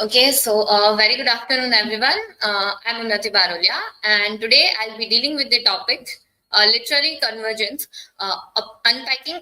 Okay, so very good afternoon, everyone. I'm Unnati Barolia, and today I'll be dealing with the topic literary convergence, unpacking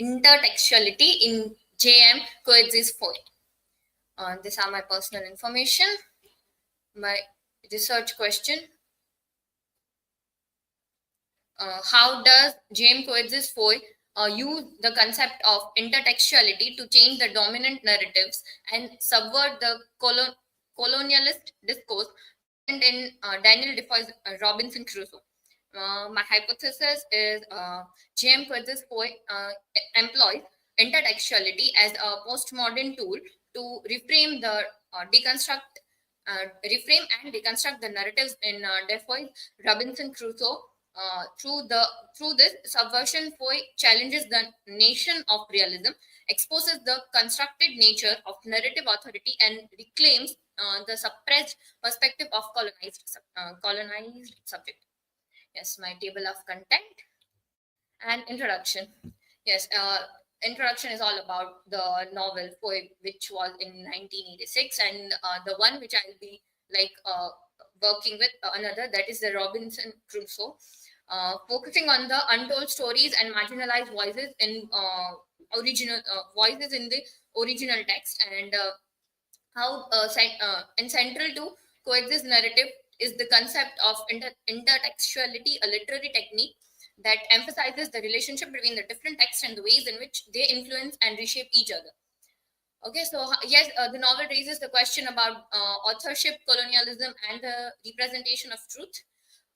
intertextuality in J.M. Coetzee's poem. These are my personal information, my research question. How does James Coetzee's Foy use the concept of intertextuality to change the dominant narratives and subvert the colonialist discourse present in Daniel Defoe's Robinson Crusoe? My hypothesis is James Coetzee's Foy employs intertextuality as a postmodern tool to reframe and deconstruct the narratives in Defoe's Robinson Crusoe. Through this subversion, Foy challenges the nation of realism, exposes the constructed nature of narrative authority, and reclaims the suppressed perspective of colonized subject. Yes, my table of content and introduction. Yes, introduction is all about the novel Foy, which was in 1986, and the one which I'll be like working with another, that is the Robinson Crusoe, focusing on the untold stories and marginalized voices in original voices in the original text, and and central to Coex's narrative is the concept of intertextuality, a literary technique that emphasizes the relationship between the different texts and the ways in which they influence and reshape each other. Okay, so yes, the novel raises the question about authorship, colonialism, and the representation of truth,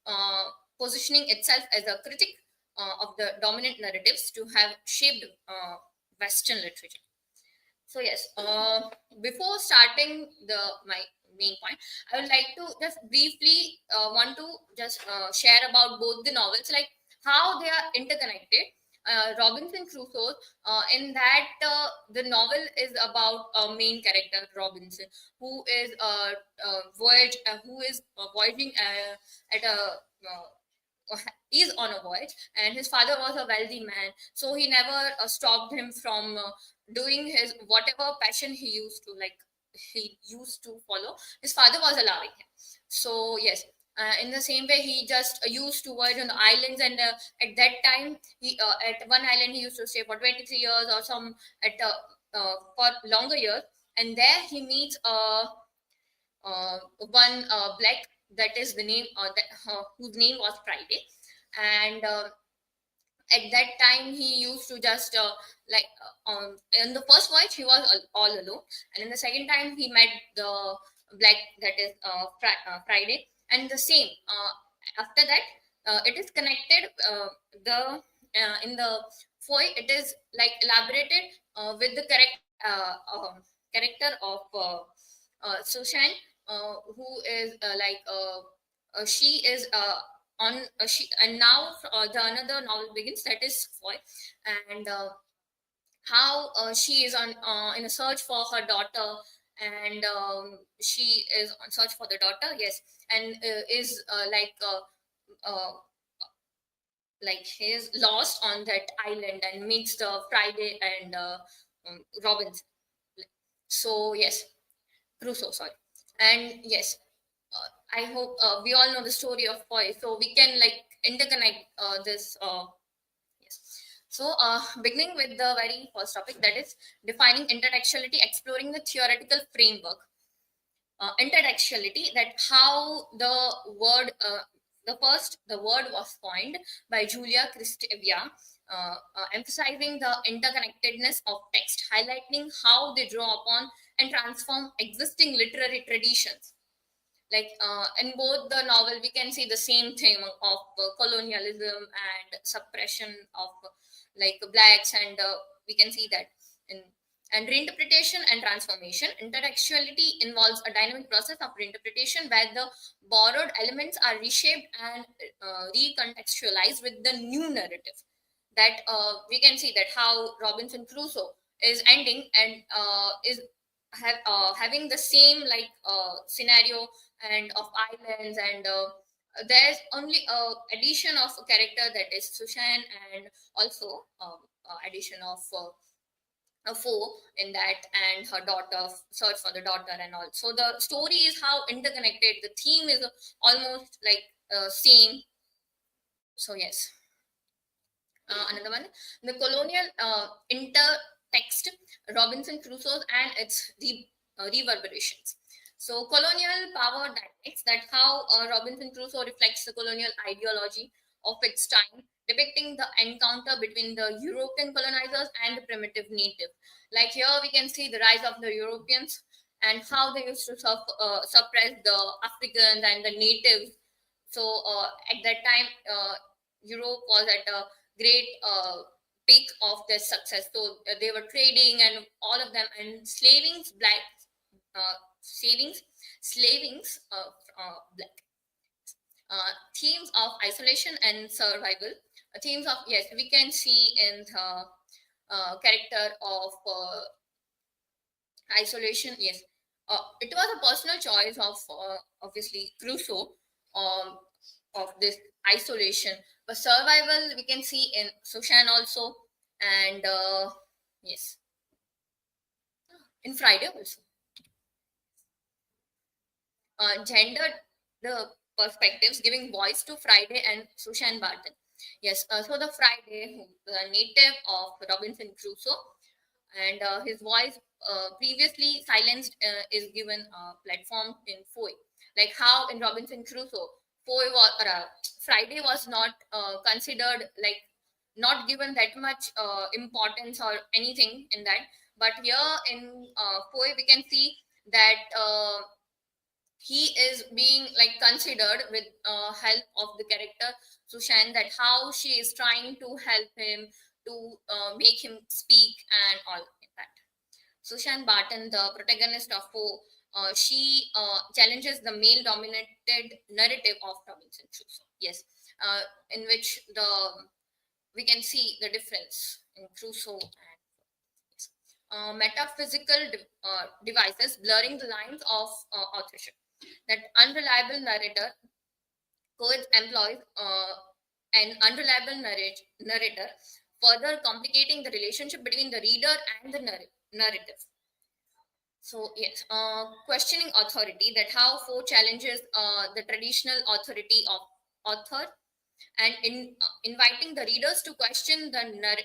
uh, positioning itself as a critic of the dominant narratives to have shaped Western literature. So yes, before starting my main point, I would like to just briefly want to just share about both the novels, like how they are interconnected. Robinson Crusoe, in that the novel is about a main character Robinson, who is voyaging at a is on a voyage, and his father was a wealthy man, so he never stopped him from doing his whatever passion he used to follow. His father was allowing him. So yes, in the same way, he just used to voyage on the islands, and at that time, he at one island he used to stay for 23 years or some at for longer years, and there he meets one black, that is the name whose name was Friday, and at that time he used to just in the first voyage he was all alone, and in the second time he met the black, that is Friday, and the same after that it is connected the in the foil it is like elaborated with the character of Sushan, who is she is on she and now the another novel begins, that is Foy, and how she is on in a search for her daughter, and she is on search for the daughter, yes, and is he is lost on that island and meets the Friday and Robinson. So yes, Crusoe, sorry, and yes, I hope we all know the story of Foy, so we can like interconnect this. Yes. So, beginning with the very first topic, that is defining intertextuality, exploring the theoretical framework. Intertextuality, that how the word was coined by Julia Kristevia, emphasizing the interconnectedness of text, highlighting how they draw upon and transform existing literary traditions. Like in both the novel we can see the same theme of colonialism and suppression of blacks, and we can see that in and reinterpretation and transformation. Intertextuality involves a dynamic process of reinterpretation where the borrowed elements are reshaped and recontextualized with the new narrative. That we can see that how Robinson Crusoe is ending and having the same scenario and of islands, and there's only addition of a character, that is Sushan, and also addition of a foe in that, and her daughter search for the daughter and all. So the story is how interconnected. The theme is almost like same. So yes. Another one, the colonial intertext, Robinson Crusoe and its reverberations. So, colonial power dynamics, that how Robinson Crusoe reflects the colonial ideology of its time, depicting the encounter between the European colonizers and the primitive native. Like here, we can see the rise of the Europeans and how they used to suppress the Africans and the natives. So, at that time, Europe was at a great peak of their success. So they were trading and all of them, and slavings, black savings, slavings of black. Themes of isolation and survival. Themes of, yes, we can see in the character of isolation. Yes, it was a personal choice of obviously Crusoe, um, of this isolation, but survival we can see in Sushan also, and yes, in Friday also. Gender the perspectives, giving voice to Friday and Sushan Barton. Yes, so the Friday, who the native of Robinson Crusoe, and his voice previously silenced is given a platform in Foy. Like how in Robinson Crusoe, Foy was Friday was not considered, like not given that much importance or anything in that. But here in Foy, we can see that he is being like considered with help of the character Sushan, that how she is trying to help him to make him speak and all that. Sushan Barton, the protagonist of Poe, she challenges the male dominated narrative of Robinson Crusoe. Yes, in which the we can see the difference in Crusoe and metaphysical devices blurring the lines of authorship. That unreliable narrator, Coetzee employs an unreliable narrator, further complicating the relationship between the reader and the narrative. So yes, questioning authority, that how Foe challenges the traditional authority of author, and inviting the readers to question the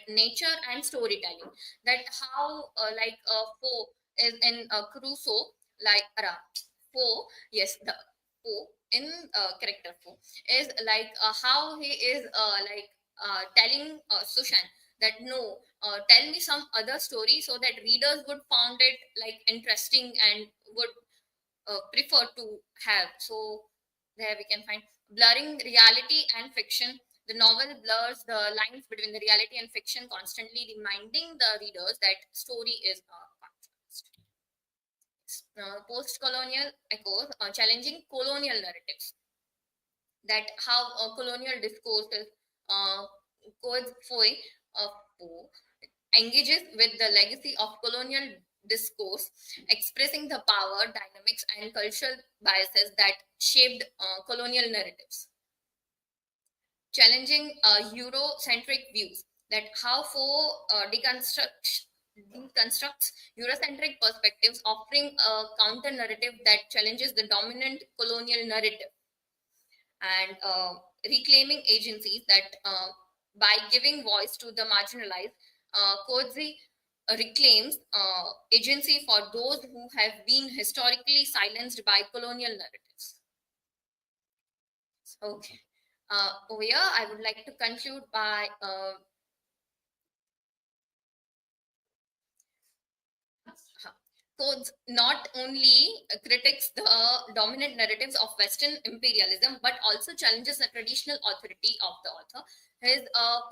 nature and storytelling. That how like Poe is in Crusoe, like Poe, yes, the Poe in character Poe is like how he is like telling Sushan that no, tell me some other story so that readers would found it like interesting and would prefer to have. So there we can find blurring reality and fiction. The novel blurs the lines between the reality and fiction, constantly reminding the readers that story is a contrast. Post-colonial echoes, challenging colonial narratives. That how colonial discourses, uh, Coetzee Poe engages with the legacy of colonial discourse, expressing the power dynamics and cultural biases that shaped colonial narratives. Challenging Eurocentric views, that how Foe deconstructs Eurocentric perspectives, offering a counter narrative that challenges the dominant colonial narrative, and reclaiming agencies, that by giving voice to the marginalized, Coetzee reclaims agency for those who have been historically silenced by colonial narratives. Okay. Over here, I would like to conclude by Coates not only critiques the dominant narratives of Western imperialism, but also challenges the traditional authority of the author. His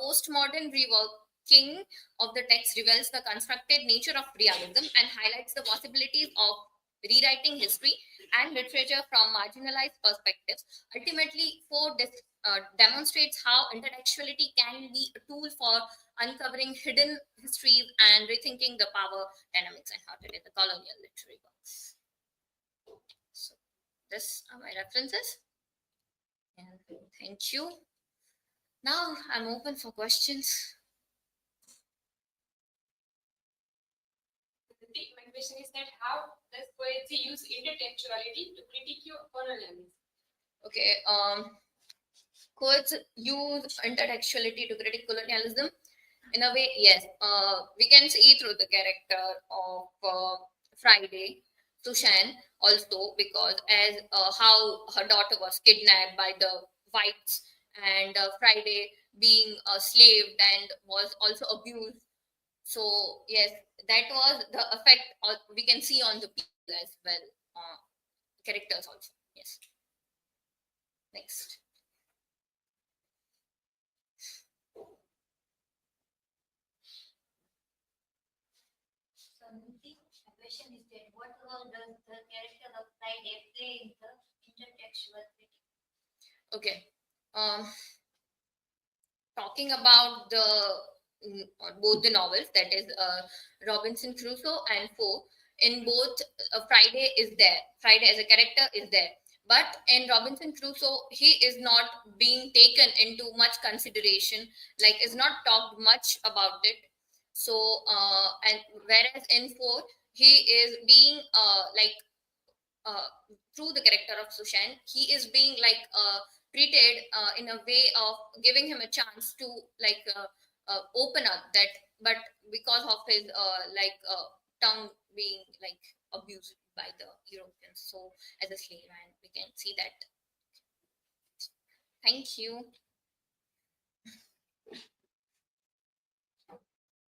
postmodern reworking of the text reveals the constructed nature of realism and highlights the possibilities of rewriting history and literature from marginalized perspectives. Ultimately, Ford demonstrates how intertextuality can be a tool for uncovering hidden histories and rethinking the power dynamics and how to read the colonial literary works. So, this are my references. And thank you. Now I'm open for questions. question is that how does Coetzee use intertextuality to critique colonialism? Okay, Coetzee use intertextuality to critique colonialism. In a way, yes. We can see through the character of Friday, Sushan, also because as how her daughter was kidnapped by the whites, and Friday being slaved and was also abused. So yes, that was the effect we can see on the people as well, characters also. Yes. Next. So the question is that what role does the character of Friday play in the intertextual critique? Okay. Talking about the both the novels, that is Robinson Crusoe and Foe. In both, Friday is there. Friday as a character is there, but in Robinson Crusoe, he is not being taken into much consideration. Like, is not talked much about it. So, and whereas in Foe, he is being uh, through the character of Sushan, he is being treated in a way of giving him a chance to open up that, but because of his tongue being abused by the Europeans, so as a slave, and we can see that. Thank you.